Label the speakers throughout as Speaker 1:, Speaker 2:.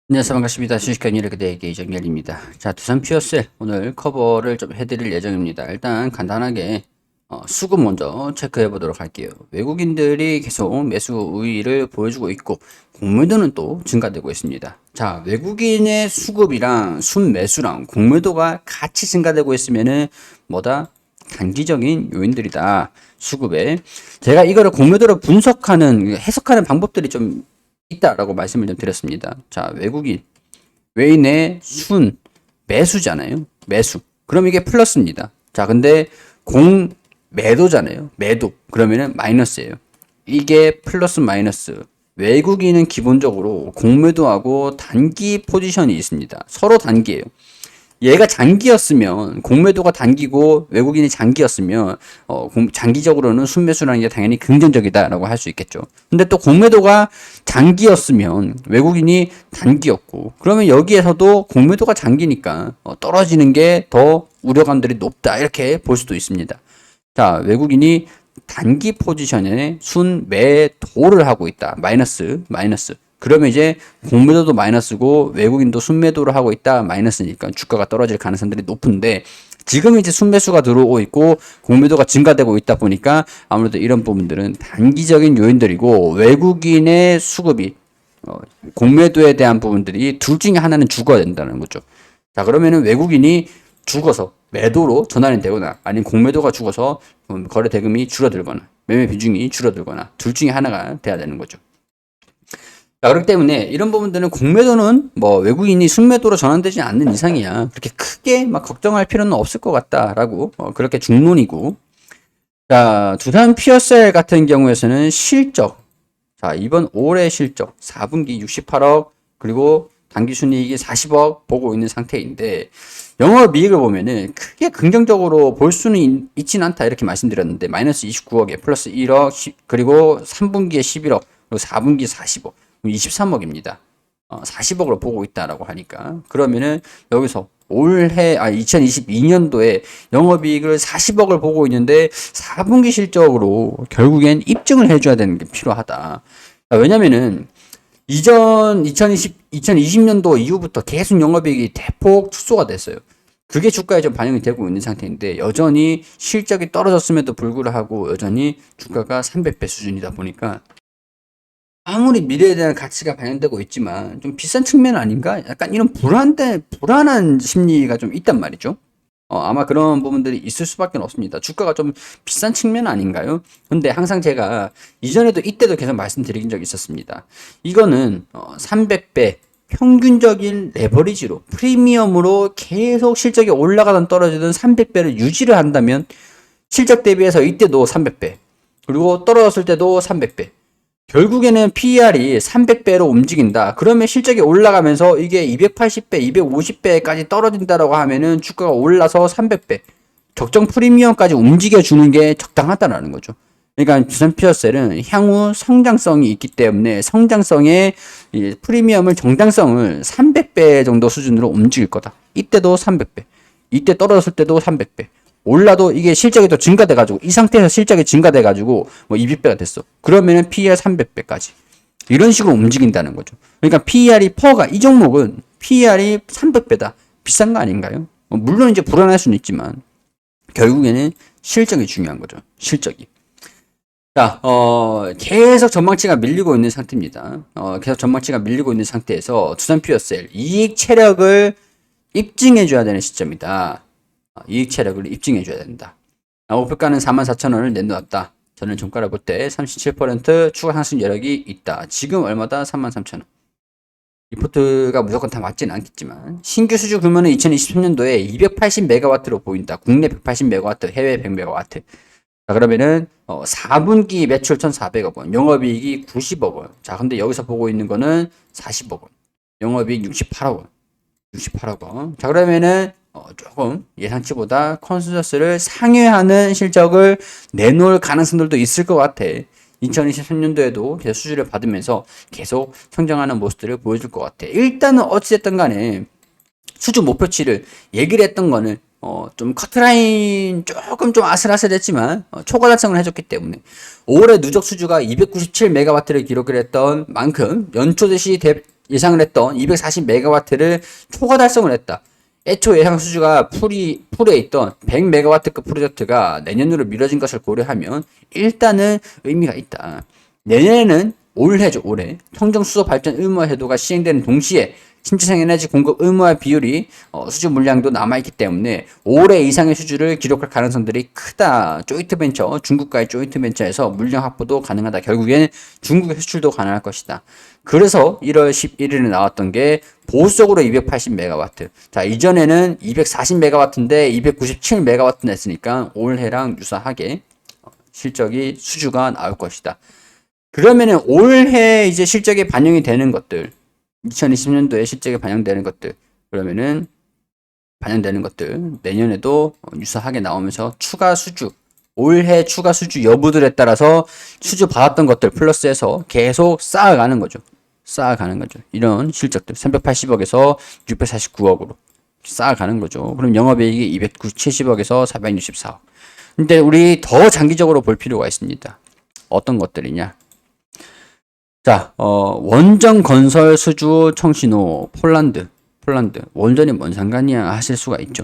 Speaker 1: 안녕하세요. 반갑습니다. 주식한 이렇게대기 이정렬입니다. 자, 두산 퓨어셀 오늘 커버를 좀 해드릴 예정입니다. 일단 간단하게 수급 먼저 체크해 보도록 할게요. 외국인들이 계속 매수 우위를 보여주고 있고 공매도는 또 증가되고 있습니다. 자, 외국인의 수급이랑 순매수랑 공매도가 같이 증가되고 있으면은 뭐다? 단기적인 요인들이다. 수급에 제가 이거를 공매도를 분석하는 해석하는 방법들이 좀 있다라고 말씀을 좀 드렸습니다. 자, 외인의 순 매수잖아요. 매수. 그럼 이게 플러스입니다. 자, 근데 매도잖아요. 매도. 그러면은 마이너스예요. 이게 플러스 마이너스. 외국인은 기본적으로 공매도하고 단기 포지션이 있습니다. 서로 단기예요. 얘가 장기였으면 공매도가 단기고 외국인이 장기였으면 장기적으로는 순매수라는 게 당연히 긍정적이다라고 할 수 있겠죠. 근데 또 공매도가 장기였으면 외국인이 단기였고 그러면 여기에서도 공매도가 장기니까 떨어지는 게 더 우려감들이 높다 이렇게 볼 수도 있습니다. 자, 외국인이 단기 포지션에 순매도를 하고 있다. 마이너스. 그러면 이제 공매도도 마이너스고 외국인도 순매도를 하고 있다. 마이너스니까 주가가 떨어질 가능성들이 높은데 지금 이제 순매수가 들어오고 있고 공매도가 증가되고 있다 보니까 아무래도 이런 부분들은 단기적인 요인들이고 외국인의 수급이 공매도에 대한 부분들이 둘 중에 하나는 죽어야 된다는 거죠. 자, 그러면은 외국인이 죽어서 매도로 전환이 되거나 아니면 공매도가 죽어서 거래 대금이 줄어들거나 매매 비중이 줄어들거나 둘 중에 하나가 돼야 되는 거죠. 자, 그렇기 때문에 이런 부분들은 공매도는 뭐 외국인이 순매도로 전환되지 않는 이상이야. 그렇게 크게 막 걱정할 필요는 없을 것 같다라고 그렇게 중론이고. 자, 두산 피어셀 같은 경우에서는 실적. 자, 이번 올해 실적 4분기 68억 그리고 당기순이익이 40억 보고 있는 상태인데 영업이익을 보면은 크게 긍정적으로 볼 수는 있진 않다 이렇게 말씀드렸는데 마이너스 29억에 플러스 1억 그리고 3분기에 11억 그리고 4분기 40억 23억입니다. 40억을 보고 있다라고 하니까 그러면은 여기서 올해 2022년도에 영업이익을 40억을 보고 있는데 4분기 실적으로 결국엔 입증을 해줘야 되는 게 필요하다. 왜냐면은 2020년도 이후부터 계속 영업이익이 대폭 축소가 됐어요. 그게 주가에 좀 반영이 되고 있는 상태인데 여전히 실적이 떨어졌음에도 불구하고 여전히 주가가 300배 수준이다 보니까 아무리 미래에 대한 가치가 반영되고 있지만 좀 비싼 측면 아닌가? 약간 이런 불안한 심리가 좀 있단 말이죠. 아마 그런 부분들이 있을 수밖에 없습니다. 주가가 좀 비싼 측면 아닌가요? 근데 항상 제가 이전에도 이때도 계속 말씀드린 적이 있었습니다. 이거는 300배 평균적인 레버리지로 프리미엄으로 계속 실적이 올라가든 떨어지든 300배를 유지를 한다면 실적 대비해서 이때도 300배 그리고 떨어졌을 때도 300배 결국에는 PER이 300배로 움직인다. 그러면 실적이 올라가면서 이게 280배, 250배까지 떨어진다라고 하면은 주가가 올라서 300배. 적정 프리미엄까지 움직여주는 게 적당하다라는 거죠. 그러니까 두산 피어셀은 향후 성장성이 있기 때문에 성장성의 프리미엄을 정당성을 300배 정도 수준으로 움직일 거다. 이때도 300배. 이때 떨어졌을 때도 300배. 올라도 이게 실적이 또 증가돼가지고 이 상태에서 실적이 증가돼가지고 뭐 200배가 됐어. 그러면은 PER 300배까지 이런 식으로 움직인다는 거죠. 그러니까 PER이 퍼가 이 종목은 PER이 300배다. 비싼 거 아닌가요? 물론 이제 불안할 수는 있지만 결국에는 실적이 중요한 거죠. 실적이. 자, 계속 전망치가 밀리고 있는 상태입니다. 계속 전망치가 밀리고 있는 상태에서 두산 피어셀 이익 체력을 입증해줘야 되는 시점이다. 이익 체력을 입증해줘야 된다. 목표가는 44,000원을 내놓았다. 저는 종가를 볼 때 37% 추가 상승 여력이 있다. 지금 얼마다? 33,000원. 리포트가 무조건 다 맞지는 않겠지만 신규 수주 규모는 2023년도에 280메가와트로 보인다. 국내 180메가와트, 해외 100메가와트. 자, 그러면은 4분기 매출 1,400억 원, 영업이익이 90억 원. 자, 근데 여기서 보고 있는 거는 40억 원. 영업이익 68억 원. 68억 원. 자, 그러면은 조금 예상치보다 컨센서스를 상회하는 실적을 내놓을 가능성들도 있을 것 같아. 2023년도에도 계속 수주를 받으면서 계속 성장하는 모습들을 보여줄 것 같아. 일단은 어찌됐든 간에 수주 목표치를 얘기를 했던 거는 좀 커트라인 조금 좀 아슬아슬했지만 초과 달성을 해줬기 때문에 올해 누적 수주가 297메가와트를 기록을 했던 만큼 연초 대시 예상을 했던 240메가와트를 초과 달성을 했다. 애초 예상 수주가 풀에 있던 100메가와트급 프로젝트가 내년으로 미뤄진 것을 고려하면 일단은 의미가 있다. 내년에는 올해죠, 올해. 청정수소 발전 의무화 제도가 시행되는 동시에 신재생 에너지 공급 의무화 비율이 수주 물량도 남아있기 때문에 올해 이상의 수주를 기록할 가능성들이 크다. 조인트벤처, 중국과의 조인트벤처에서 물량 확보도 가능하다. 결국엔 중국의 수출도 가능할 것이다. 그래서 1월 11일에 나왔던 게 보수적으로 280메가와트. 자, 이전에는 240메가와트인데 297메가와트 냈으니까 올해랑 유사하게 실적이 수주가 나올 것이다. 그러면은 올해 이제 실적에 반영이 되는 것들, 2020년도에 실적에 반영되는 것들, 그러면은 반영되는 것들 내년에도 유사하게 나오면서 추가 수주, 올해 추가 수주 여부들에 따라서 수주 받았던 것들 플러스해서 계속 쌓아가는 거죠. 쌓아가는 거죠. 이런 실적들 380억에서 649억으로 쌓아가는 거죠. 그럼 영업이익이 270억에서 464억. 근데 우리 더 장기적으로 볼 필요가 있습니다. 어떤 것들이냐? 자, 원전 건설 수주 청신호 폴란드 원전이 뭔 상관이야 하실 수가 있죠.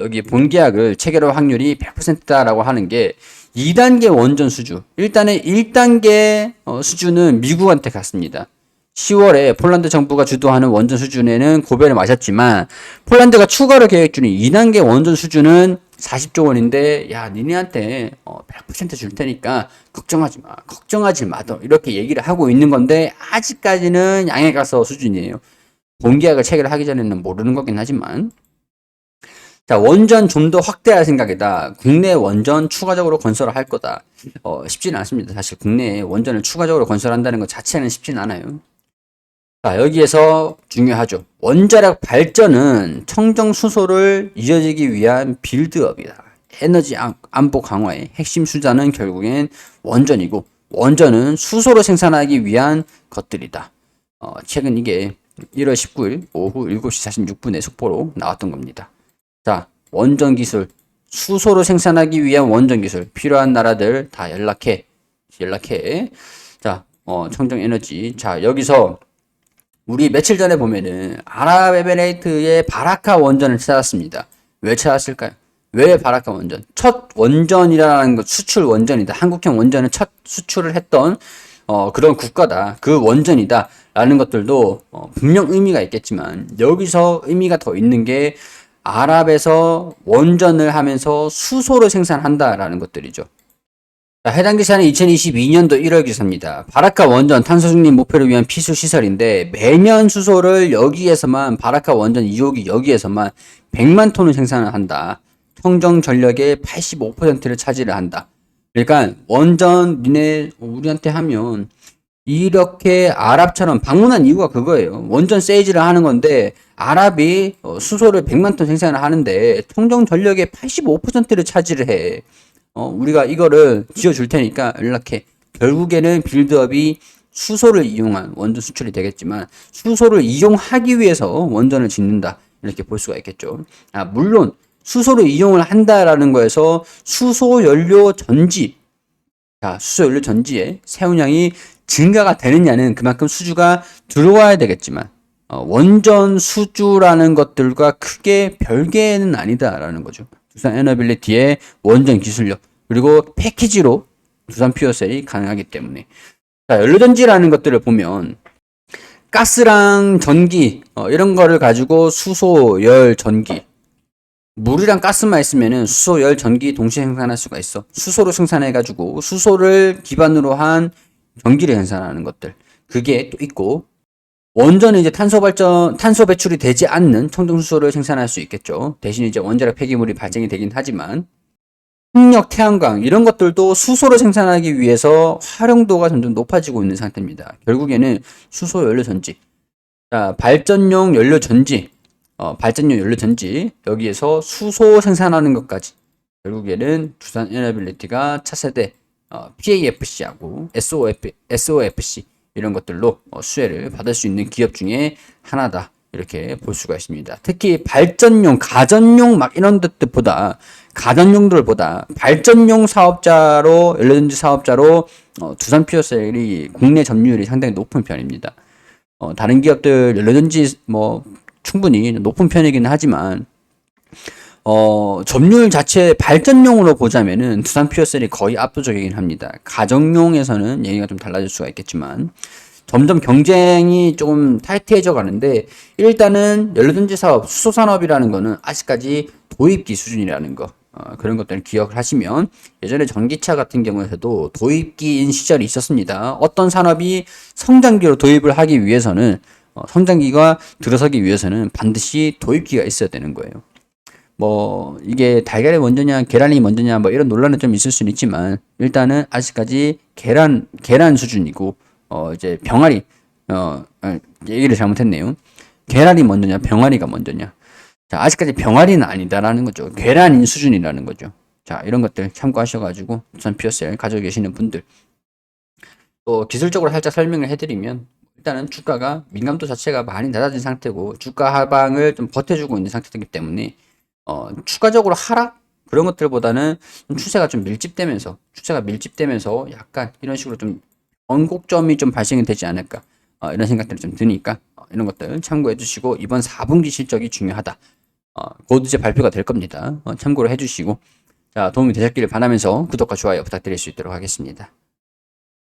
Speaker 1: 여기 본계약을 체결할 확률이 100%다라고 하는 게 2단계 원전 수주. 일단은 1단계 수주는 미국한테 갔습니다. 10월에 폴란드 정부가 주도하는 원전 수준에는 고배를 마셨지만 폴란드가 추가로 계획 중인 2단계 원전 수준은 40조 원인데 야 니네한테 100% 줄 테니까 걱정하지 마 이렇게 얘기를 하고 있는 건데 아직까지는 양해 가서 수준이에요. 본계약을 체결하기 전에는 모르는 거긴 하지만 자 원전 좀 더 확대할 생각이다. 국내 원전 추가적으로 건설을 할 거다. 쉽지는 않습니다. 사실 국내에 원전을 추가적으로 건설한다는 것 자체는 쉽지는 않아요. 자, 여기에서 중요하죠. 원자력 발전은 청정 수소를 이어지기 위한 빌드업이다. 에너지 안보 강화의 핵심 수단은 결국엔 원전이고 원전은 수소로 생산하기 위한 것들이다. 최근 이게 1월 19일 오후 7시 46분에 속보로 나왔던 겁니다. 자, 원전 기술, 수소로 생산하기 위한 원전 기술 필요한 나라들 다 연락해. 자, 청정 에너지. 자, 여기서 우리 며칠 전에 보면은 아랍에미레이트의 바라카 원전을 찾았습니다. 왜 찾았을까요? 왜 바라카 원전? 첫 원전이라는 것, 수출 원전이다. 한국형 원전을 첫 수출을 했던 그런 국가다. 그 원전이다. 라는 것들도 분명 의미가 있겠지만 여기서 의미가 더 있는 게 아랍에서 원전을 하면서 수소를 생산한다라는 것들이죠. 자, 해당 기사는 2022년도 1월 기사입니다. 바라카 원전 탄소 중립 목표를 위한 필수 시설인데 매년 수소를 여기에서만 바라카 원전 2호기 여기에서만 100만 톤을 생산을 한다. 청정 전력의 85%를 차지를 한다. 그러니까 원전 니네 우리한테 하면 이렇게 아랍처럼 방문한 이유가 그거예요. 원전 세이즈를 하는 건데 아랍이 수소를 100만 톤 생산을 하는데 청정 전력의 85%를 차지를 해. 우리가 이거를 지어줄 테니까 연락해. 결국에는 빌드업이 수소를 이용한 원전 수출이 되겠지만 수소를 이용하기 위해서 원전을 짓는다. 이렇게 볼 수가 있겠죠. 물론 수소를 이용을 한다라는 거에서 수소연료 전지. 자, 수소연료 전지의 세운량이 증가가 되느냐는 그만큼 수주가 들어와야 되겠지만 원전 수주라는 것들과 크게 별개는 아니다라는 거죠. 두산 에너빌리티의 원전 기술력 그리고 패키지로 두산 퓨어셀이 가능하기 때문에 자, 연료전지라는 것들을 보면 가스랑 전기 이런 거를 가지고 수소, 열, 전기 물이랑 가스만 있으면은 수소, 열, 전기 동시에 생산할 수가 있어. 수소로 생산해가지고 수소를 기반으로 한 전기를 생산하는 것들 그게 또 있고 원전은 이제 탄소 배출이 되지 않는 청정수소를 생산할 수 있겠죠. 대신 이제 원자력 폐기물이 발생이 되긴 하지만 풍력, 태양광 이런 것들도 수소를 생산하기 위해서 활용도가 점점 높아지고 있는 상태입니다. 결국에는 수소 연료 전지, 자 발전용 연료 전지, 여기에서 수소 생산하는 것까지 결국에는 두산 에너빌리티가 차세대 PAFC하고 SOFC 이런 것들로 수혜를 받을 수 있는 기업 중에 하나다. 이렇게 볼 수가 있습니다. 특히 발전용, 가전용 막 이런 것들보다 가전용들보다 발전용 사업자로 연료전지 사업자로 두산 퓨어셀이 국내 점유율이 상당히 높은 편입니다. 다른 기업들 얼마든지 뭐 충분히 높은 편이긴 하지만 점유율 자체 발전용으로 보자면은 두산 퓨어셀이 거의 압도적이긴 합니다. 가정용에서는 얘기가 좀 달라질 수가 있겠지만 점점 경쟁이 조금 타이트해져 가는데 일단은 연료전지 사업, 수소 산업이라는 거는 아직까지 도입기 수준이라는 거. 그런 것들을 기억을 하시면 예전에 전기차 같은 경우에도 도입기인 시절이 있었습니다. 어떤 산업이 성장기로 도입을 하기 위해서는 성장기가 들어서기 위해서는 반드시 도입기가 있어야 되는 거예요. 뭐 이게 달걀이 먼저냐 계란이 먼저냐 뭐 이런 논란은 좀 있을 수는 있지만 일단은 아직까지 계란 수준이고 이제 병아리 얘기를 잘못했네요. 계란이 먼저냐 병아리가 먼저냐. 자, 아직까지 병아리는 아니다라는 거죠. 계란인 수준이라는 거죠. 자, 이런 것들 참고하셔가지고 두산 퓨어셀 가지고 계시는 분들 또 기술적으로 살짝 설명을 해드리면 일단은 주가가 민감도 자체가 많이 낮아진 상태고 주가 하방을 좀 버텨주고 있는 상태이기 때문에 추가적으로 하락 그런 것들보다는 좀 추세가 밀집되면서 약간 이런 식으로 좀 언곡점이 좀 발생이 되지 않을까 이런 생각들이 좀 드니까 이런 것들 참고해 주시고 이번 4분기 실적이 중요하다. 곧 이제 발표가 될 겁니다. 참고를 해주시고 자 도움이 되셨기를 바라면서 구독과 좋아요 부탁드릴 수 있도록 하겠습니다.